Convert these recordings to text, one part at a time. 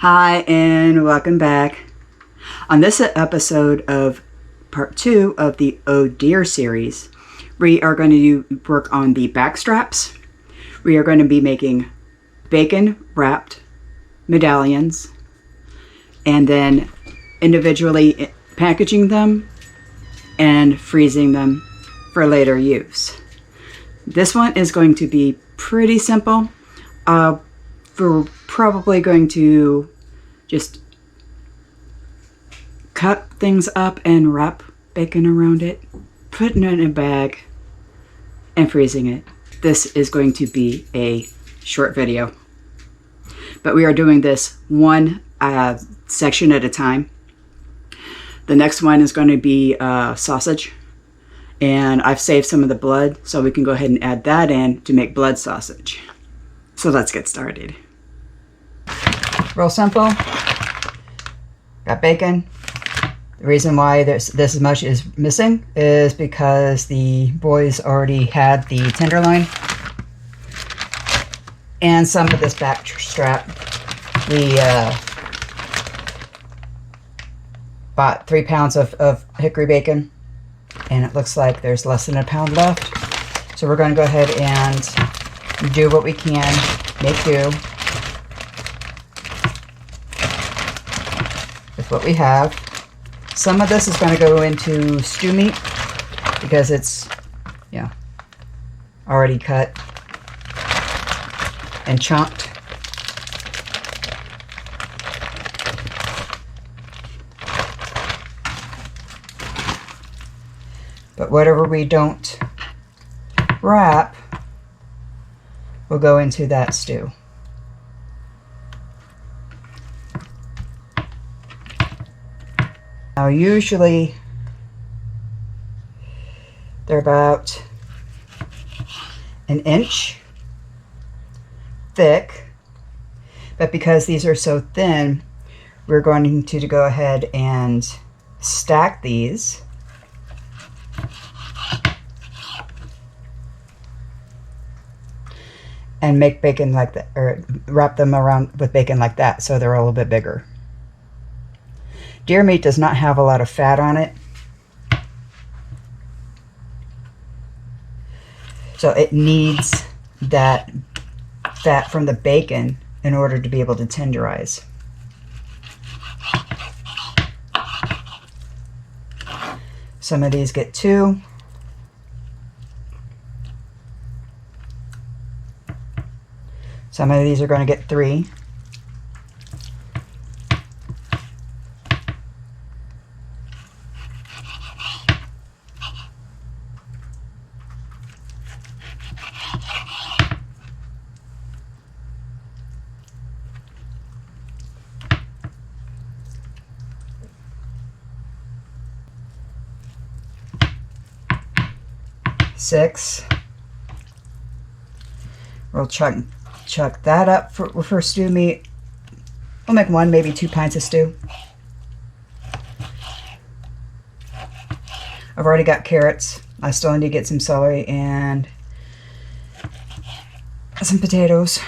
Hi and welcome back. On this episode of part 2 of the Oh Dear series, we are going to work on the backstraps. We are going to be making bacon wrapped medallions and then individually packaging them and freezing them for later use. This one is going to be pretty simple. We're probably going to just cut things up and wrap bacon around it, putting it in a bag, and freezing it. This is going to be a short video, but we are doing this one section at a time. The next one is going to be sausage, and I've saved some of the blood so we can go ahead and add that in to make blood sausage. So let's get started. Real simple. Got bacon. The reason why this much is missing is because the boys already had the tenderloin and some of this backstrap. We bought 3 pounds of hickory bacon, and it looks like there's less than a pound left. So we're going to go ahead and do what we can, make do with what we have. Some of this is going to go into stew meat because it's, already cut and chopped. But whatever we don't wrap will go into that stew. Now usually they're about an inch thick, but because these are so thin, we're going to go ahead and stack these. And make bacon like that, or wrap them around with bacon like that so they're a little bit bigger. Deer meat does not have a lot of fat on it, so it needs that fat from the bacon in order to be able to tenderize. Some of these get 2. Some of these are going to get 3. Six. We'll chuck that up for stew meat. We'll make 1, maybe 2 pints of stew. I've already got carrots. I still need to get some celery and some potatoes.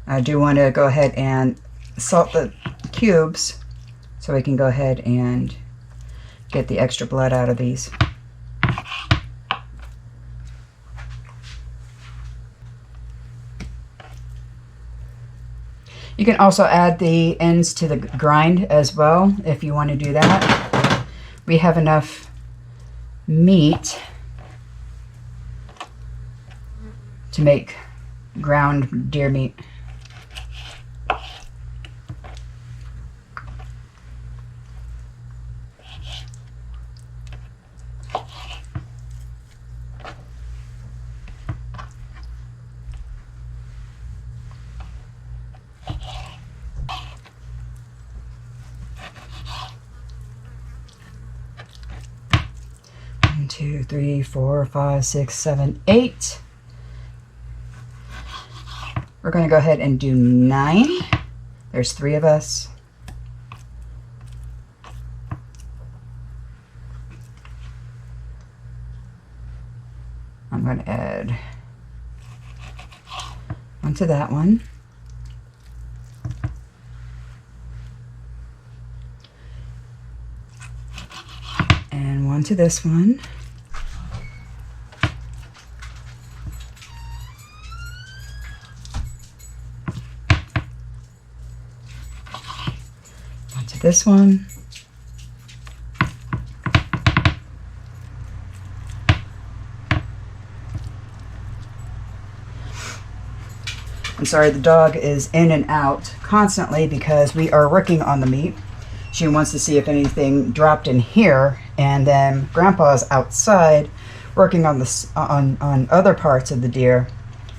I do want to go ahead and salt the cubes so we can go ahead and get the extra blood out of these. You can also add the ends to the grind as well if you want to do that. We have enough meat to make ground deer meat. Two, 3, 4, 5, 6, 7, 8. We're going to go ahead and do 9. There's 3 of us. I'm going to add onto that one. And one to this one. One to this one. I'm sorry, the dog is in and out constantly because we are working on the meat. She wants to see if anything dropped in here, and then Grandpa's outside working on this on other parts of the deer,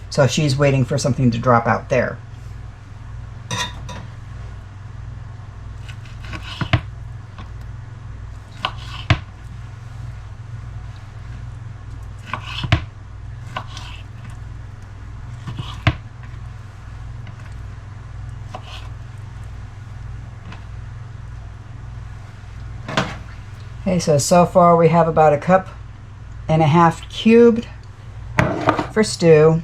so she's waiting for something to drop out there. Okay, so far we have about 1.5 cups cubed for stew,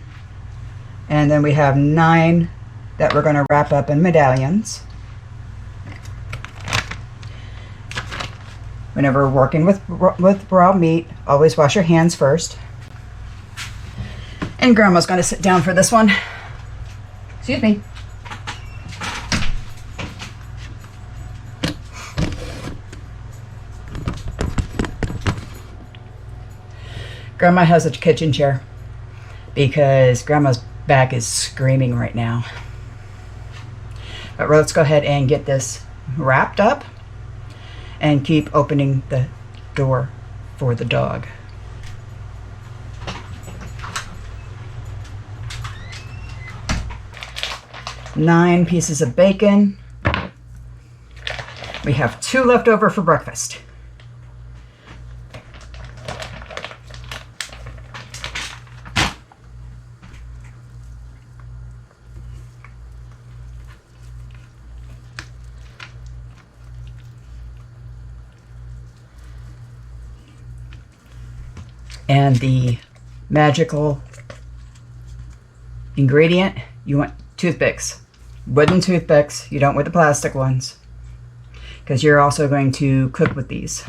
and then we have 9 that we're going to wrap up in medallions. Whenever working with raw meat, always wash your hands first. And Grandma's going to sit down for this one. Excuse me. Grandma has a kitchen chair because Grandma's back is screaming right now. But let's go ahead and get this wrapped up and keep opening the door for the dog. Nine pieces of bacon. We have 2 left over for breakfast. And the magical ingredient, you want toothpicks. Wooden toothpicks, you don't want the plastic ones, because you're also going to cook with these.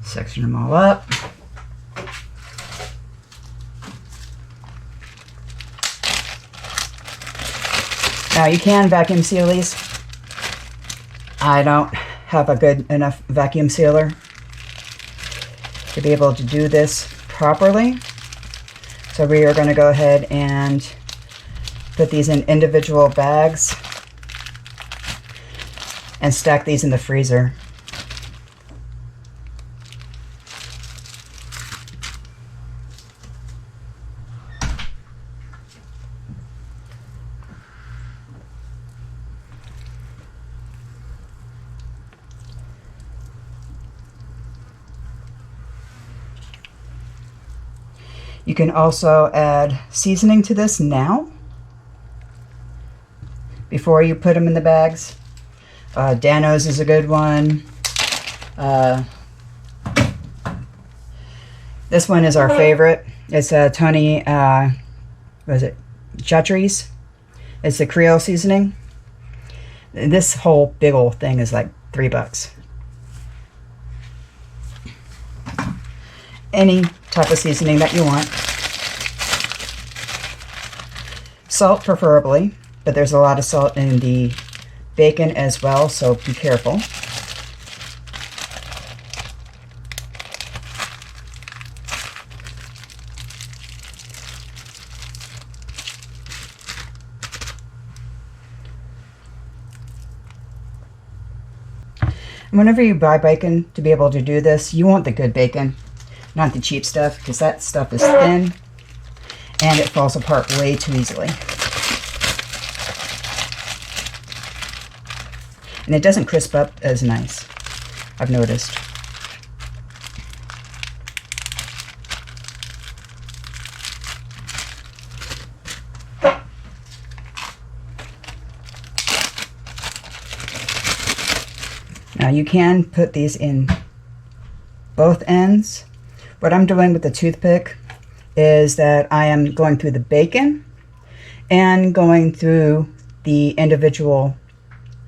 Section them all up. Now you can vacuum seal these. I don't have a good enough vacuum sealer to be able to do this properly. So we are going to go ahead and put these in individual bags and stack these in the freezer. You can also add seasoning to this now, before you put them in the bags. Dano's is a good one. This one is our favorite. It's Tony, what is it? Chatrice. It's the Creole seasoning. This whole big old thing is like $3. Any type of seasoning that you want. Salt preferably, but there's a lot of salt in the bacon as well, so be careful. Whenever you buy bacon to be able to do this, you want the good bacon, not the cheap stuff, because that stuff is thin and it falls apart way too easily. And it doesn't crisp up as nice, I've noticed. Now you can put these in both ends. What I'm doing with the toothpick is that I am going through the bacon and going through the individual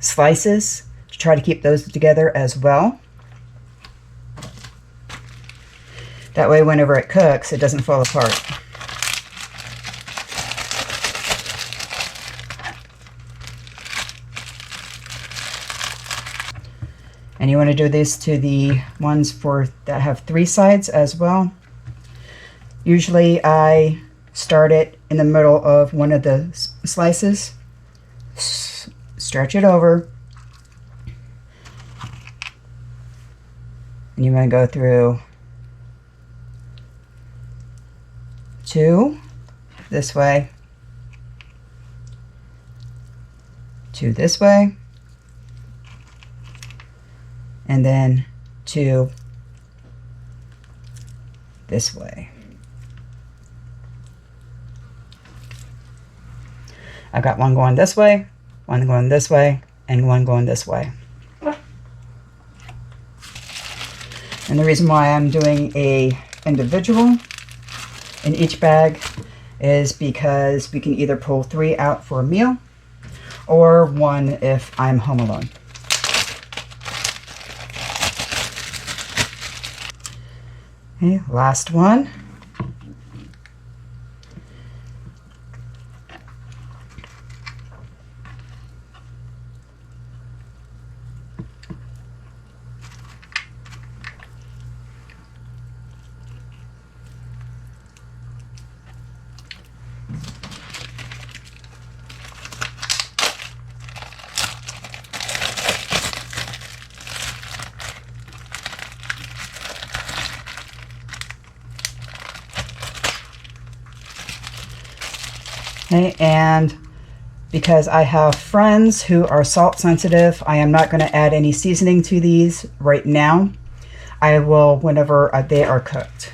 slices to try to keep those together as well. That way whenever it cooks, it doesn't fall apart. And you want to do this to the ones that have 3 sides as well. Usually I start it in the middle of one of the slices, stretch it over, and you want to go through 2 this way, 2 this way, and then 2 this way. I've got one going this way, one going this way, and one going this way. And the reason why I'm doing a individual in each bag is because we can either pull 3 out for a meal or 1 if I'm home alone. Okay, last one. Okay, and because I have friends who are salt sensitive, I am not going to add any seasoning to these right now. I will whenever they are cooked.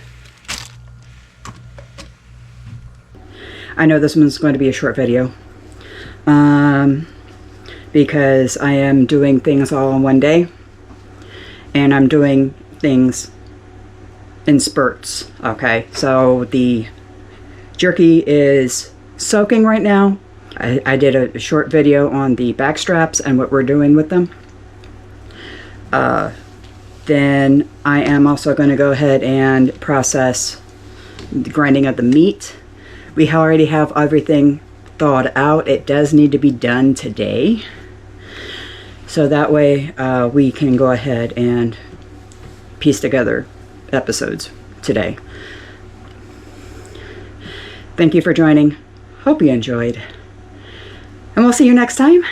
I know this one's going to be a short video because I am doing things all in one day, and I'm doing things in spurts. Okay, so the jerky is soaking right now. I did a short video on the backstraps and what we're doing with them. Then I am also going to go ahead and process the grinding of the meat. We already have everything thawed out. It does need to be done today, so that way we can go ahead and piece together episodes today. Thank you for joining. Hope you enjoyed. And we'll see you next time.